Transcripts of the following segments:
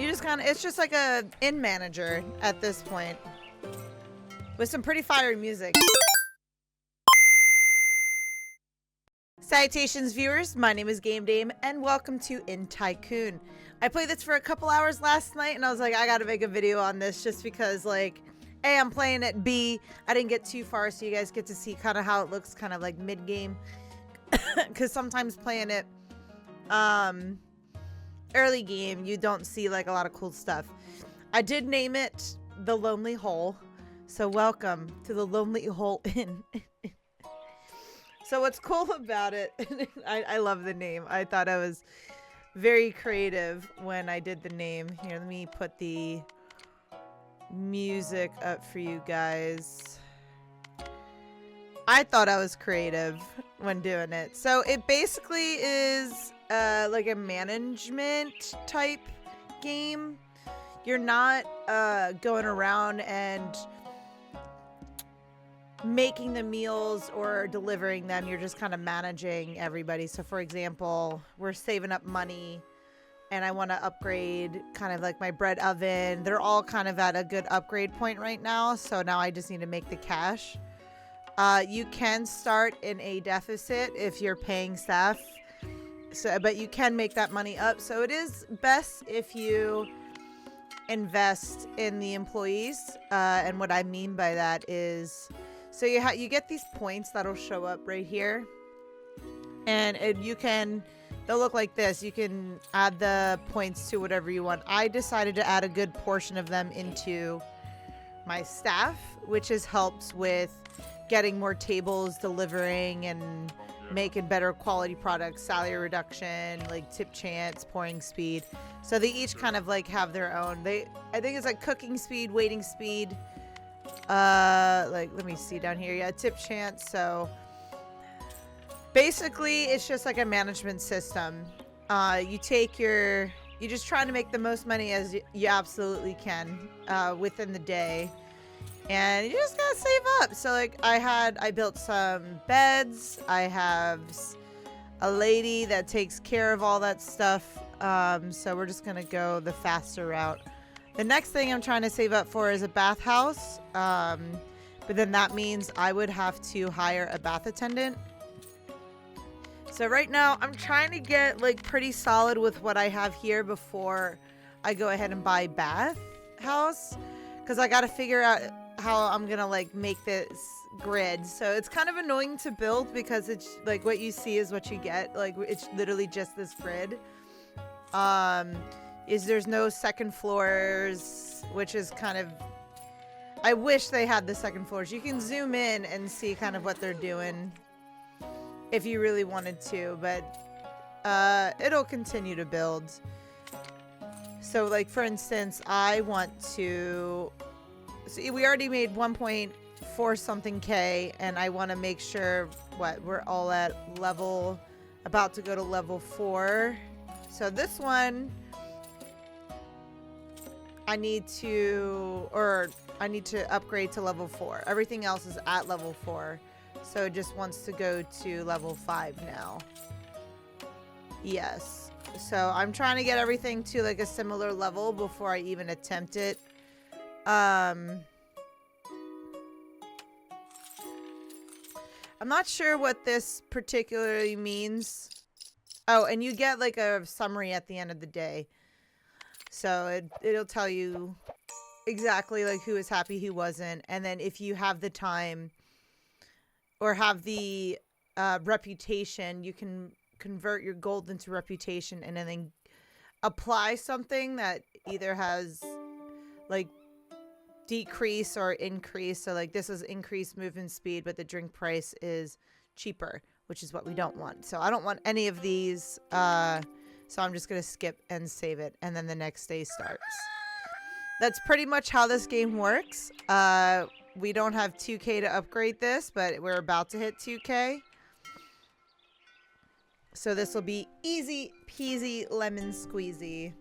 You just kind of, it's just like a inn manager at this point with some pretty fiery music. Salutations, viewers. My name is Game Dame, and welcome to Inn Tycoon. I played this for a couple hours last night, and I was like, I gotta make a video on this just because, like, A, I'm playing at B. I didn't get too far, so you guys get to see kind of how it looks kind of like mid-game. Because sometimes playing it early game, you don't see, like, a lot of cool stuff. I did name it The Lonely Hole, so welcome to the Lonely Hole Inn. So what's cool about it, I love the name. I thought I was very creative when I did the name. Here, let me put the music up for you guys. I thought I was creative when doing it. So it basically is like a management type game. You're not going around and making the meals or delivering them. You're just kind of managing everybody. So for example, we're saving up money and I want to upgrade kind of like my bread oven. They're all kind of at a good upgrade point right now. So now I just need to make the cash. You can start in a deficit if you're paying staff. So, but you can make that money up. So it is best if you invest in the employees. And what I mean by that is, so you get these points that'll show up right here, and they'll look like this. You can add the points to whatever you want. I decided to add a good portion of them into my staff, which has helped with getting more tables, delivering, and making better quality products, salary reduction, like tip chance, pouring speed. So they each kind of like have their own. I think it's like cooking speed, waiting speed. Like, let me see down here. Yeah, tip chance. So basically it's just like a management system. You just try to make the most money as you absolutely can within the day, and you just gotta save up. So like I built some beds. I have a lady that takes care of all that stuff. So we're just gonna go the faster route. The next thing I'm trying to save up for is a bathhouse, but then that means I would have to hire a bath attendant. So right now I'm trying to get like pretty solid with what I have here before I go ahead and buy bathhouse, because I got to figure out how I'm gonna like make this grid. So it's kind of annoying to build because it's like what you see is what you get. Like it's literally just this grid. There's no second floors, which is kind of, I wish they had the second floors. You can zoom in and see kind of what they're doing if you really wanted to, but it'll continue to build. So like for instance, I want to, see, we already made 1.4 something K, and I want to make sure we're all at about to go to level 4. So this one I need to upgrade to level 4. Everything else is at level 4. So it just wants to go to level 5 now. Yes. So I'm trying to get everything to like a similar level before I even attempt it. I'm not sure what this particularly means. Oh, and you get like a summary at the end of the day. So it'll tell you exactly like who was happy, who wasn't. And then if you have the time or have the reputation, you can convert your gold into reputation and then apply something that either has like decrease or increase. So like this is increased movement speed, but the drink price is cheaper, which is what we don't want. So I don't want any of these. So I'm just going to skip and save it. And then the next day starts. That's pretty much how this game works. We don't have 2K to upgrade this, but we're about to hit 2K. So this will be easy peasy lemon squeezy.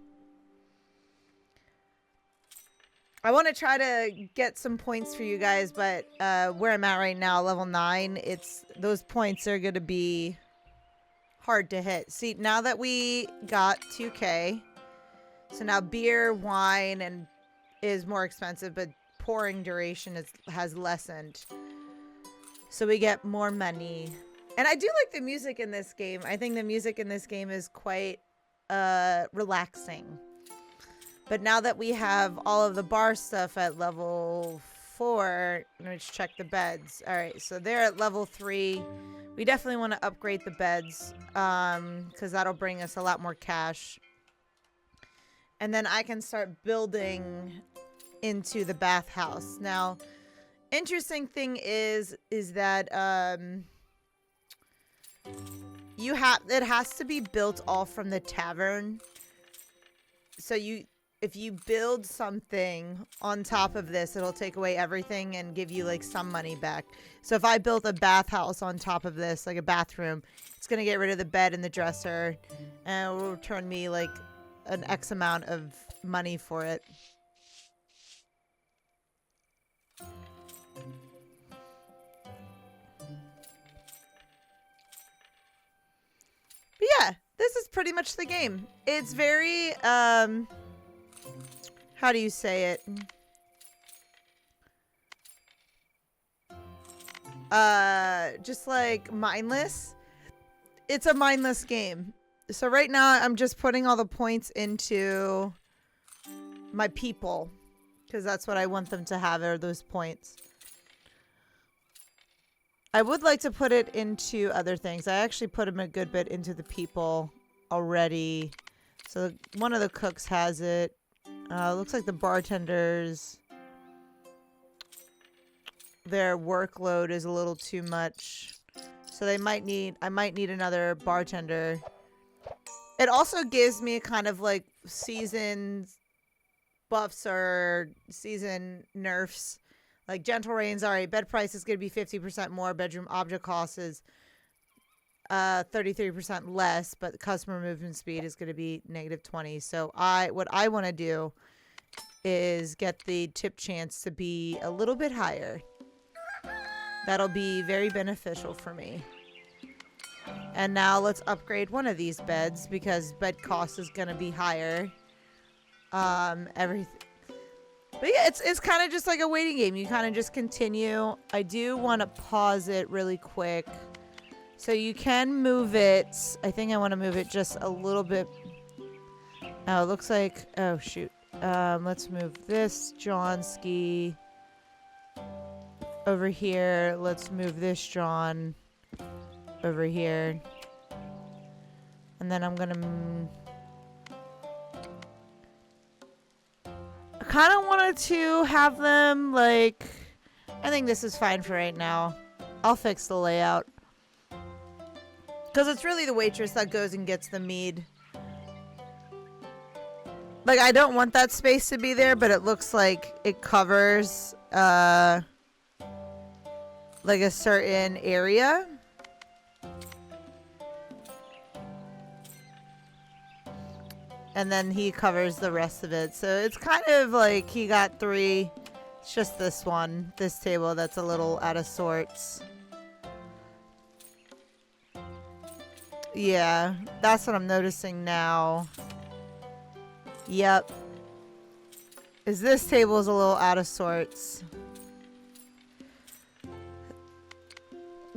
I want to try to get some points for you guys, but where I'm at right now, level 9, those points are going to be hard to hit. See, now that we got 2K, So now beer, wine, and is more expensive, but pouring duration has lessened. So we get more money. And I do like the music in this game. I think the music in this game is quite relaxing. But now that we have all of the bar stuff at level 4, let's check the beds. All right, so they're at level 3. We definitely want to upgrade the beds because that'll bring us a lot more cash. And then I can start building into the bathhouse. Now, interesting thing is that it has to be built all from the tavern. So if you build something on top of this, it'll take away everything and give you like some money back. So if I built a bathhouse on top of this, like a bathroom, it's gonna get rid of the bed and the dresser, and it will return me like an X amount of money for it. But yeah, this is pretty much the game. It's very, how do you say it? Just like mindless. It's a mindless game. So right now I'm just putting all the points into my people because that's what I want them to have, are those points. I would like to put it into other things. I actually put them a good bit into the people already. So one of the cooks has it. Looks like the bartenders, their workload is a little too much. So I might need another bartender. It also gives me kind of like season buffs or season nerfs. Like gentle rains, all right, bed price is going to be 50% more. Bedroom object cost is 33% less, but customer movement speed is going to be -20. So what I want to do is get the tip chance to be a little bit higher. That'll be very beneficial for me. And now let's upgrade one of these beds because bed cost is going to be higher. Everything. But yeah, it's kind of just like a waiting game. You kind of just continue. I do want to pause it really quick. So you can move it. I think I want to move it just a little bit. Oh, it looks like... Oh, shoot. Let's move this Johnski over here. Let's move this John over here. And then I'm going to... I kind of wanted to have them, like... I think this is fine for right now. I'll fix the layout. Because it's really the waitress that goes and gets the mead. Like, I don't want that space to be there, but it looks like it covers, like a certain area. And then he covers the rest of it. So it's kind of like he got 3. It's just this one, this table that's a little out of sorts. Yeah, that's what I'm noticing now. Yep. Is this table is a little out of sorts.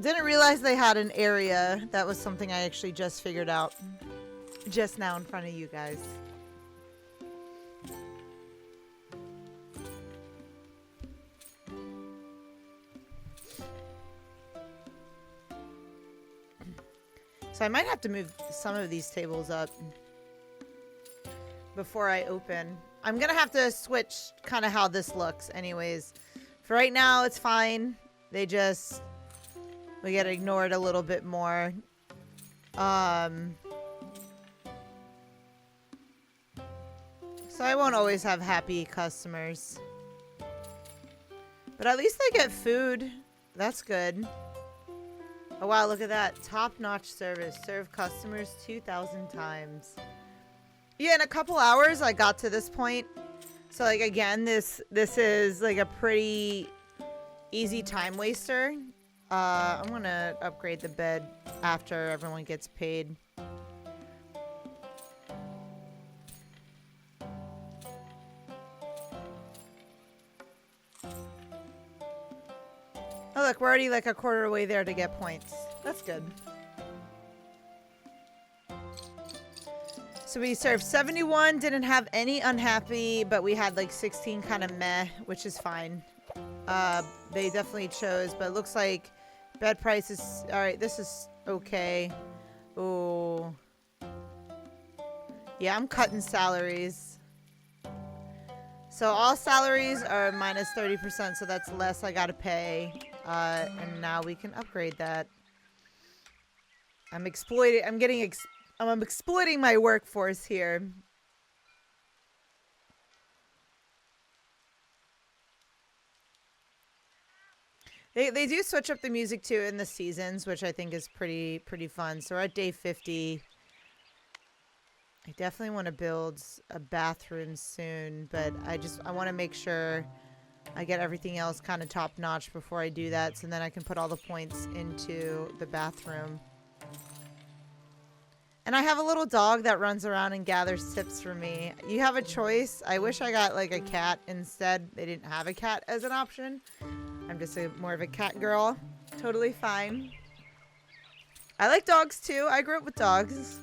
Didn't realize they had an area. That was something I actually just figured out. Just now in front of you guys. So I might have to move some of these tables up before I open. I'm gonna have to switch kind of how this looks anyways. For right now, it's fine. We get ignored a little bit more. So I won't always have happy customers. But at least I get food. That's good. Oh wow, look at that. Top-notch service. Serve customers 2,000 times. Yeah, in a couple hours I got to this point. So like again, this is like a pretty easy time waster. I'm gonna upgrade the bed after everyone gets paid. Oh, look, we're already like a quarter way there to get points. That's good. So we served 71, didn't have any unhappy, but we had like 16 kind of meh, which is fine. They definitely chose, but it looks like bed prices. All right, this is okay. Oh. Yeah, I'm cutting salaries. So all salaries are minus 30%, so that's less I gotta pay. And now we can upgrade that. I'm exploiting my workforce here. They do switch up the music too in the seasons, which I think is pretty fun. So we're at day 50. I definitely want to build a bathroom soon, but I want to make sure I get everything else kind of top notch before I do that, so then I can put all the points into the bathroom. And I have a little dog that runs around and gathers tips for me. You have a choice. I wish I got like a cat instead. They didn't have a cat as an option. I'm just more of a cat girl. Totally fine. I like dogs too. I grew up with dogs.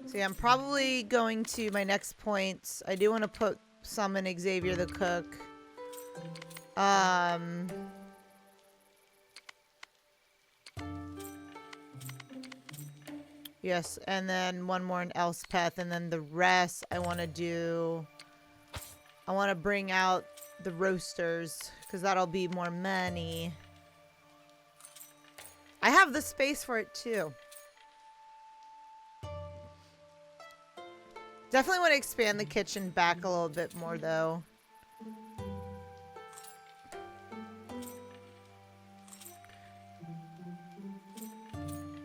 So yeah, I'm probably going to my next points. I do want to put summon Xavier the Cook. Yes, and then one more in Elspeth, and then the rest I want to bring out the roasters, because that'll be more money. I have the space for it too. Definitely want to expand the kitchen back a little bit more though.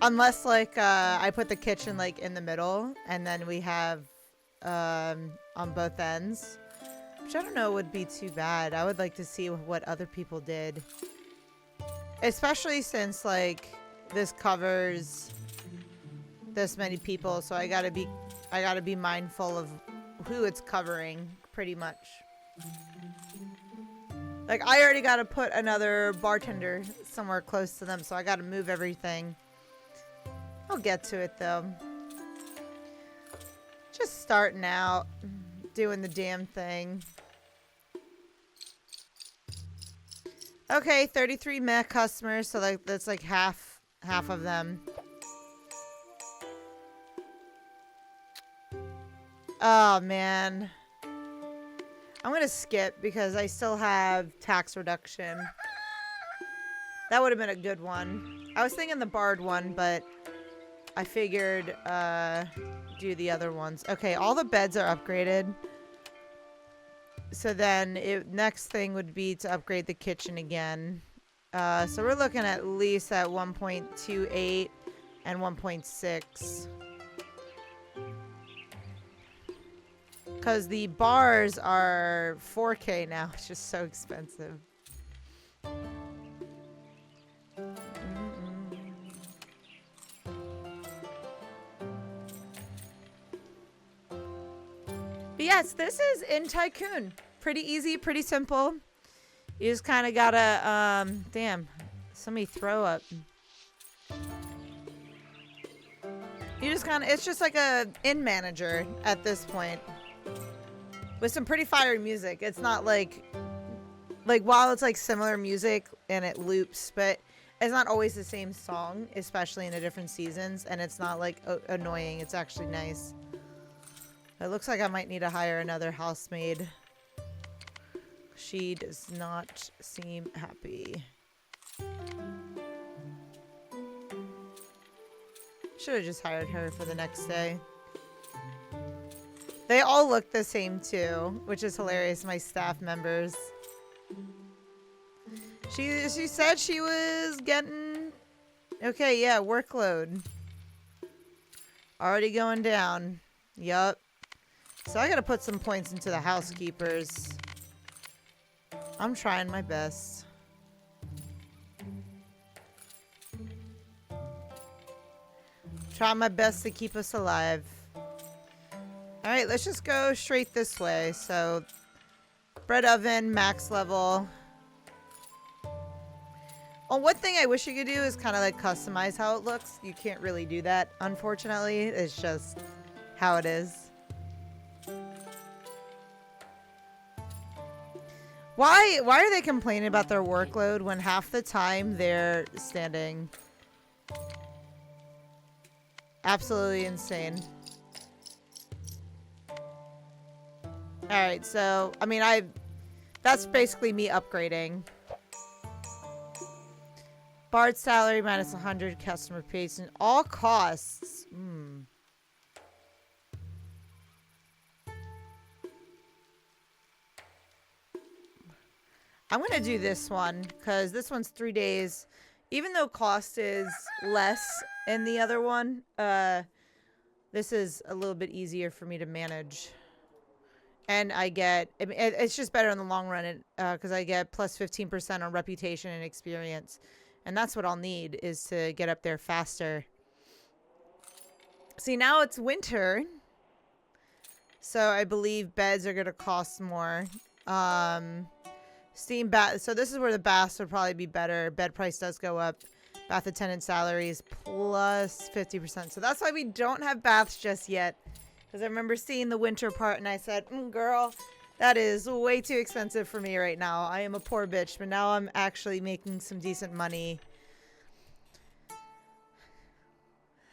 Unless like I put the kitchen like in the middle and then we have on both ends. Which I don't know would be too bad. I would like to see what other people did. Especially since like this covers this many people, so I gotta be mindful of who it's covering, pretty much. Like I already gotta put another bartender somewhere close to them, so I gotta move everything. I'll get to it though. Just starting out, doing the damn thing. Okay, 33 meh customers, so like that's like half of them. Oh man. I'm gonna skip because I still have tax reduction. That would have been a good one. I was thinking the Bard one, but I figured do the other ones. Okay, all the beds are upgraded. So then next thing would be to upgrade the kitchen again. So we're looking at least at 1.28 and 1.6. Because the bars are 4K now. It's just so expensive. But yes, this is Inn Tycoon. Pretty easy, pretty simple. You just kind of gotta, damn, somebody throw up. You just kind of, it's just like a inn manager at this point. With some pretty fiery music. It's not like while it's like similar music and it loops, but it's not always the same song, especially in the different seasons, and it's not like annoying. It's actually nice. It looks like I might need to hire another housemaid. She does not seem happy. Should have just hired her for the next day. They all look the same too, which is hilarious, my staff members. She said she was getting... Okay, yeah, workload. Already going down. Yup. So I gotta put some points into the housekeepers. I'm trying my best. Trying my best to keep us alive. All right, let's just go straight this way. So, bread oven, max level. Oh, one thing I wish you could do is kind of like customize how it looks. You can't really do that, unfortunately. It's just how it is. Why are they complaining about their workload when half the time they're standing? Absolutely insane. Alright, so, I mean, that's basically me upgrading. Bard salary minus 100, customer pays, and all costs. I'm going to do this one, because this one's 3 days. Even though cost is less in the other one, this is a little bit easier for me to manage. And I get, it's just better in the long run, because I get plus 15% on reputation and experience. And that's what I'll need, is to get up there faster. See, now it's winter. So I believe beds are going to cost more. Steam bath. So this is where the baths would probably be better. Bed price does go up. Bath attendant salaries plus 50%. So that's why we don't have baths just yet. Because I remember seeing the winter part and I said, girl, that is way too expensive for me right now. I am a poor bitch, but now I'm actually making some decent money.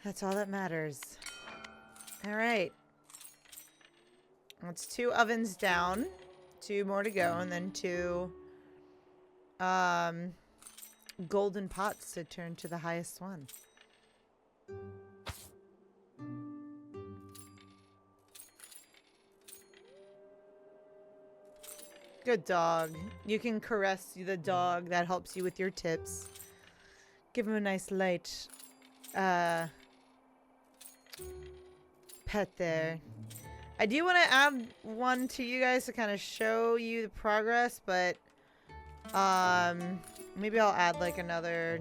That's all that matters. All right. That's 2 ovens down. 2 more to go, and then 2 golden pots to turn to the highest one. Good dog. You can caress the dog. That helps you with your tips. Give him a nice light pet there. I do want to add one to you guys to kind of show you the progress, but maybe I'll add like another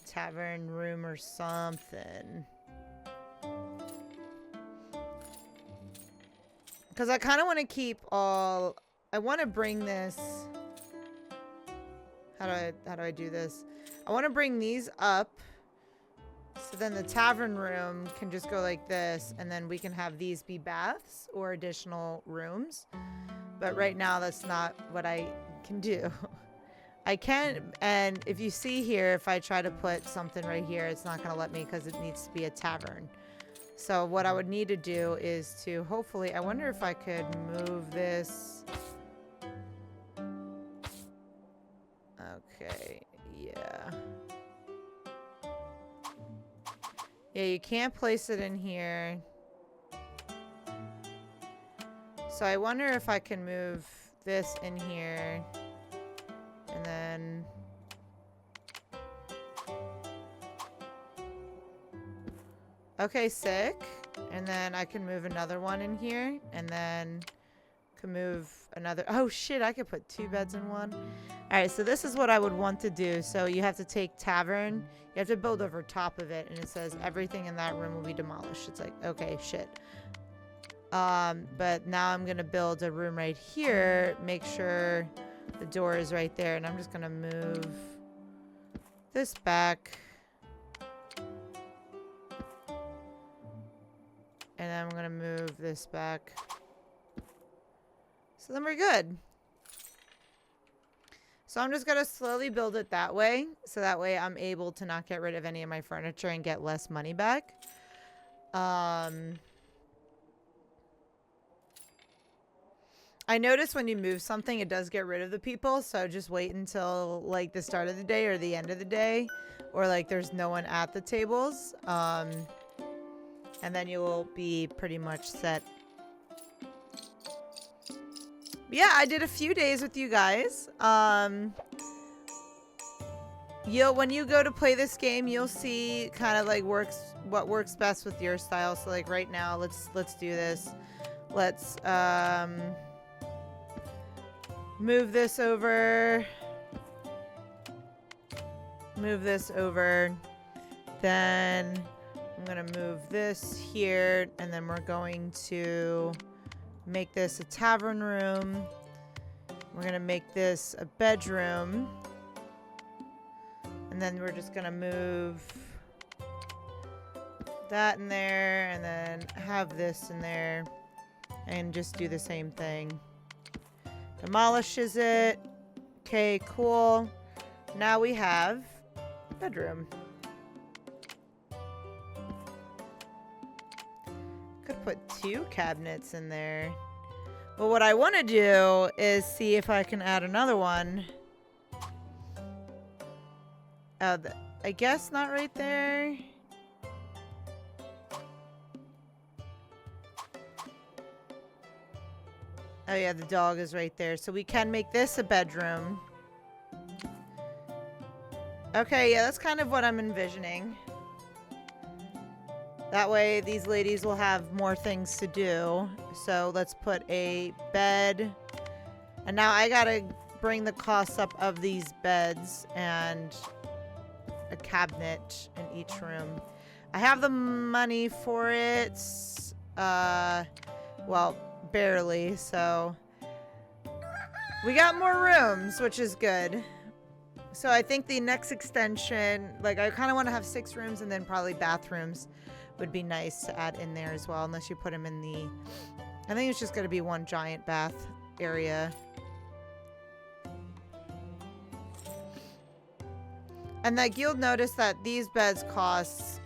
tavern room or something. Because I kind of want to keep all... I want to bring this... How do I do this? I want to bring these up. So then the tavern room can just go like this, and then we can have these be baths or additional rooms. But right now, that's not what I can do. I can, and if you see here, if I try to put something right here, it's not going to let me because it needs to be a tavern. So what I would need to do is to hopefully, I wonder if I could move this. Okay, yeah. Yeah, you can't place it in here. So I wonder if I can move this in here. And then... Okay, sick. And then I can move another one in here. And then can move another... Oh, shit, I could put 2 beds in one. Alright, so this is what I would want to do. So you have to take tavern. You have to build over top of it. And it says everything in that room will be demolished. It's like, okay, shit. But now I'm going to build a room right here. Make sure the door is right there. And I'm just going to move this back. And then I'm going to move this back. So then we're good. So I'm just going to slowly build it that way. So that way I'm able to not get rid of any of my furniture and get less money back. I notice when you move something, it does get rid of the people. So just wait until like the start of the day or the end of the day. Or like there's no one at the tables. And then you will be pretty much set. Yeah, I did a few days with you guys. When you go to play this game, you'll see kind of like what works best with your style. So like right now, let's do this. Let's move this over. Move this over. Then I'm going to move this here, and then we're going to make this a tavern room. We're going to make this a bedroom. And then we're just going to move that in there, and then have this in there, and just do the same thing. Demolishes it. Okay, cool. Now we have a bedroom. Could put 2 cabinets in there. But what I want to do is see if I can add another one. I guess not right there. Oh yeah, the dog is right there. So we can make this a bedroom. Okay, yeah, that's kind of what I'm envisioning. That way these ladies will have more things to do. So let's put a bed. And now I gotta bring the cost up of these beds and a cabinet in each room. I have the money for it. Well, barely, so we got more rooms, which is good. So I think the next extension, like I kind of want to have 6 rooms, and then probably bathrooms would be nice to add in there as well, unless you put them in the, I think it's just going to be one giant bath area. And like you'll notice that these beds cost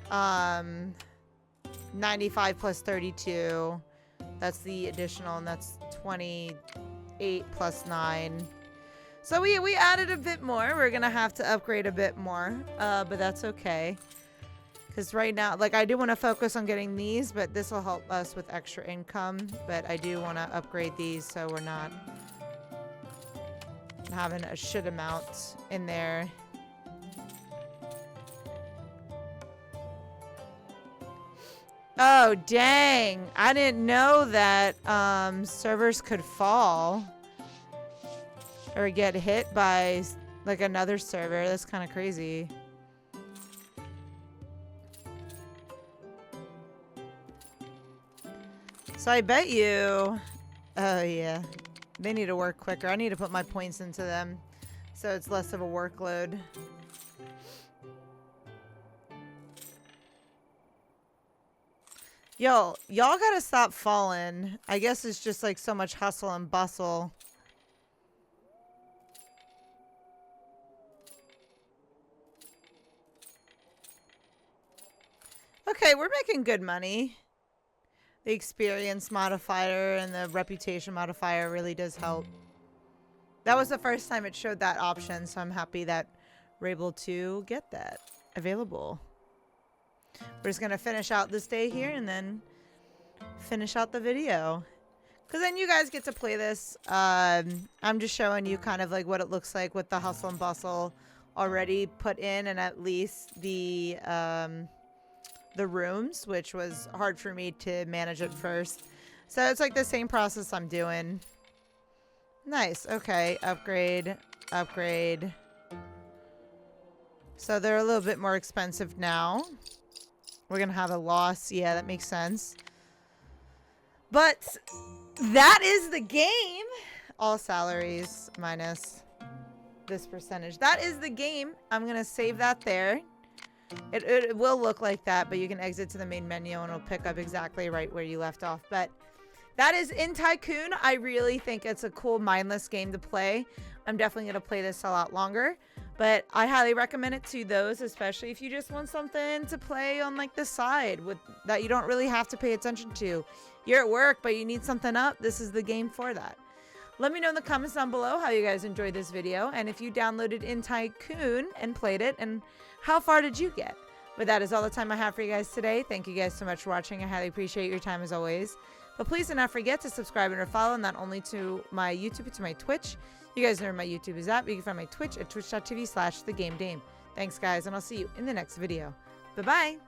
95 plus 32. That's the additional, and that's 28 plus 9. So we added a bit more. We're gonna have to upgrade a bit more, but that's okay. Because right now, like I do want to focus on getting these, but this will help us with extra income. But I do want to upgrade these so we're not having a shit amount in there. Oh, dang. I didn't know that servers could fall or get hit by like another server. That's kind of crazy. So I bet you... Oh, yeah. They need to work quicker. I need to put my points into them so it's less of a workload. Yo, y'all gotta stop falling. I guess it's just like so much hustle and bustle. Okay, we're making good money. The experience modifier and the reputation modifier really does help. That was the first time it showed that option, so I'm happy that we're able to get that available. We're just going to finish out this day here and then finish out the video. Because then you guys get to play this. I'm just showing you kind of like what it looks like with the hustle and bustle already put in, and at least the rooms, which was hard for me to manage at first. So it's like the same process I'm doing. Nice. Okay. Upgrade. Upgrade. So they're a little bit more expensive now. We're going to have a loss. Yeah, that makes sense. But that is the game. All salaries minus this percentage. That is the game. I'm going to save that there. It will look like that, but you can exit to the main menu and it'll pick up exactly right where you left off. But that is Inn Tycoon. I really think it's a cool mindless game to play. I'm definitely going to play this a lot longer. But I highly recommend it to those, especially if you just want something to play on like the side with that you don't really have to pay attention to. You're at work, but you need something up. This is the game for that. Let me know in the comments down below how you guys enjoyed this video, and if you downloaded Inn Tycoon and played it, and how far did you get? But that is all the time I have for you guys today. Thank you guys so much for watching. I highly appreciate your time as always. But please do not forget to subscribe and or follow, not only to my YouTube, but to my Twitch. You guys know where my YouTube is at, but you can find my Twitch at twitch.tv/thegamedame. Thanks, guys, and I'll see you in the next video. Bye-bye.